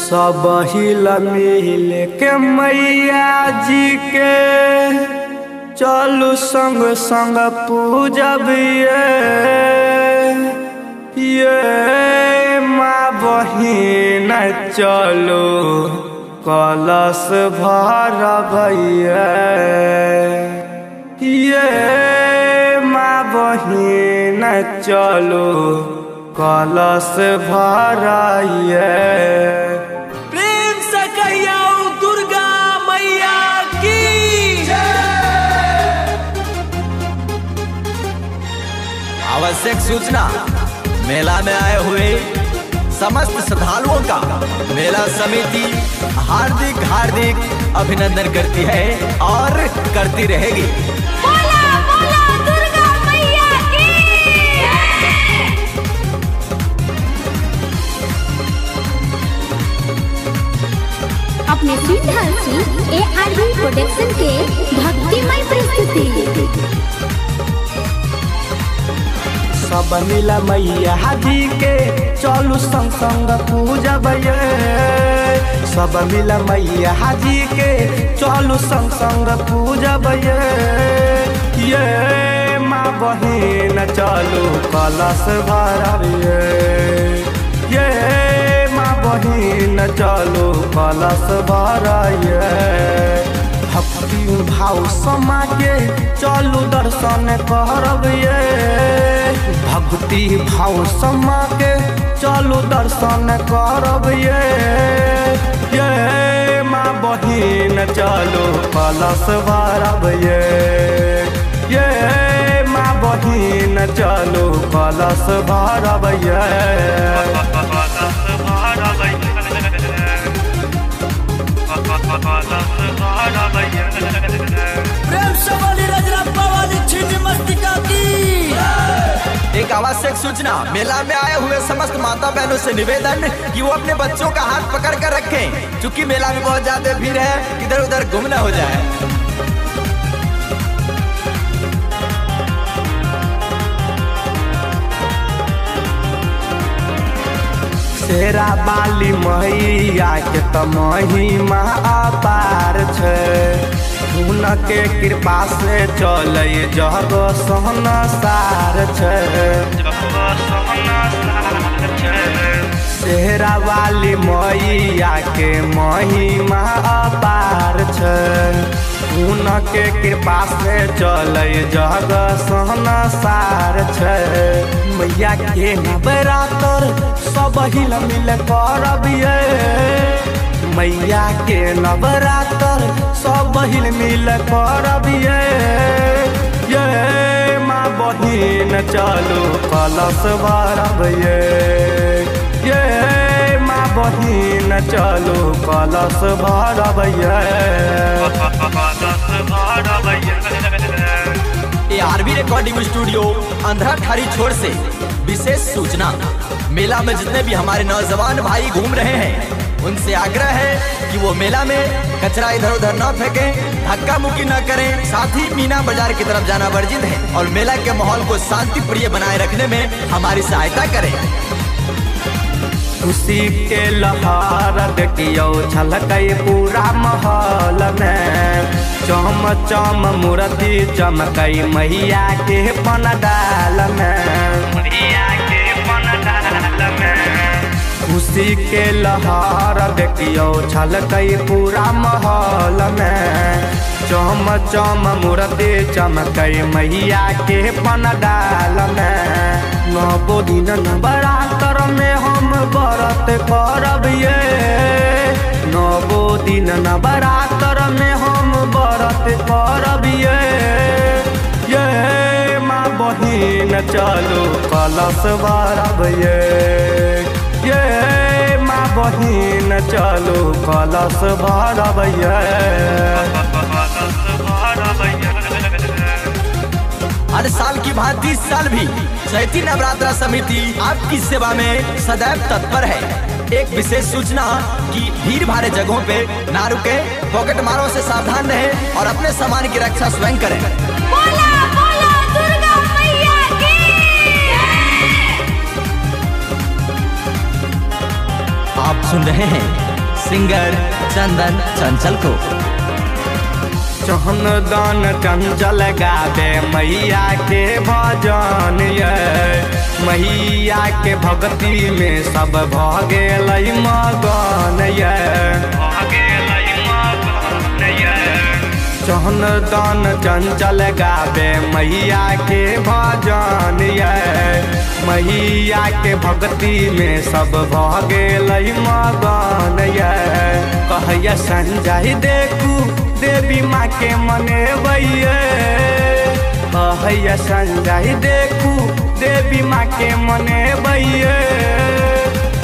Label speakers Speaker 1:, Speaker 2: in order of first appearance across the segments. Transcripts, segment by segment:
Speaker 1: सब हिल मिल के मैया जी के चलू संग संग पूजब ये माँ बहिन चलो कलश भरब ये माँ बहिन चलो कलश भराइए।
Speaker 2: प्रेम से कहियो दुर्गा मैया की
Speaker 3: आवश्यक सूचना, मेला में आए हुए समस्त श्रद्धालुओं का मेला समिति हार्दिक हार्दिक अभिनंदन करती है और करती रहेगी।
Speaker 4: बोला बोला दुर्गा मैया की। अपने सिद्धार्थी ARV प्रोडक्शन के भक्तिमय प्रस्तुति।
Speaker 1: सब मिला मैया जी के चलू संग संग पूजब सब मिला मैया जी के चलू संग संग पूजब ये माँ बहिन चलू कलश भरब ये माँ बहिन चलू कलश भराइए। भक्ति भाव समा के चलू दर्शन करब भक्ति भाव समा के चलू दर्शन करब ये माँ बहिन चलू कलश भरब ये माँ बहिन चलू कलश भरब
Speaker 2: प्रेम से बोली रजरप्पा वाली छिन्न मस्तिका की।
Speaker 3: एक आवश्यक सूचना, मेला में आए हुए समस्त माता बहनों से निवेदन कि वो अपने बच्चों का हाथ पकड़ कर रखें, क्योंकि मेला में बहुत ज्यादा भीड़ है, इधर उधर गुम न हो जाए।
Speaker 1: शेरा बाली मैया के त महिमा अपार छे, उनके कृपा से चले जग संसार छे। शेरा वाली मैया के महिमा अपार छे, उनके कृपा से चले जग संसार छे। मैया के नवरात्र सब हिल मिल करब मैया के नवरात्र सब हिल मिल करब ये माँ बहिन चलू कलश भरब ये माँ बहिन चलू कलश भरब
Speaker 3: ARV रिकॉर्डिंग स्टूडियो अंधरा ठारी छोड़ से विशेष सूचना, मेला में जितने भी हमारे नौजवान भाई घूम रहे हैं उनसे आग्रह है कि वो मेला में कचरा इधर उधर न फेंकें, धक्का मुक्की न करें, साथ ही मीना बाजार की तरफ जाना वर्जित है और मेला के माहौल को शांति प्रिय बनाए रखने में हमारी सहायता करें।
Speaker 1: खुशी के लहर देखियो छलकै पूरा महल में, चम चम मूर्ति चमकै मैया के पंडाल में। खुशी के लहर देखियो छलकै पूरा महल में, चम चम मूर्ति चमकै मैया के पंडाल में। 9 दिन नवरात्र में हम व्रत करब 9 दिन नवरात्र में हम व्रत करब ये माँ बहिन चलू कलश भरब ये माँ बहिन चलू कलश भरब
Speaker 3: हर साल की भांति इस साल भी चैती नवरात्रा समिति आपकी सेवा में सदैव तत्पर है। एक विशेष सूचना कि भीड़ भाड़ जगहों पे ना रुके, पॉकेट मारों से सावधान रहें और अपने सामान की रक्षा स्वयं करें।
Speaker 4: बोला बोला दुर्गा मैया की।
Speaker 3: आप सुन रहे हैं सिंगर चंदन चंचल को।
Speaker 1: चहन दान चंचल गावे मैया के भजन ये, मैया के भक्ति में सब भ गेल मगन ये। चहन दान चंचल गावे मैया के भजन ये, मैया के भक्ति में सब भ गेल मगन ये। कहैया संजय देखू देवी माँ के मनेबैये, कहैया संजय देखू देवी माँ के मनेबैये।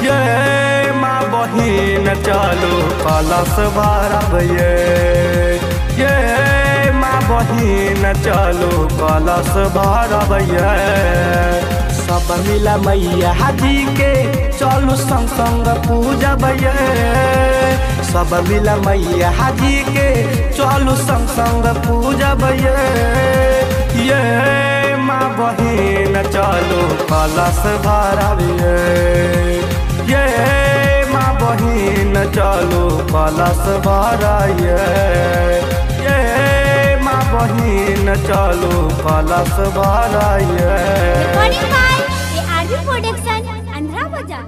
Speaker 1: ये माँ बहिन चलो कलश भरबैये, ये माँ बहिन चलो कलश भरबैये। सब मिला मैया जी के चलू संग संग पूजबैये, सब मिला मैया जी के चलू संग संग पूजबैये। ये माँ बहिन चलू कलश भरबैये, ये माँ बहिन चलू कलश भरबैये, ये माँ बहिन चलू कलश भरबैये।
Speaker 4: रिकॉर्डिंग बाय ARV प्रोडक्शन, अंधरा बाजार।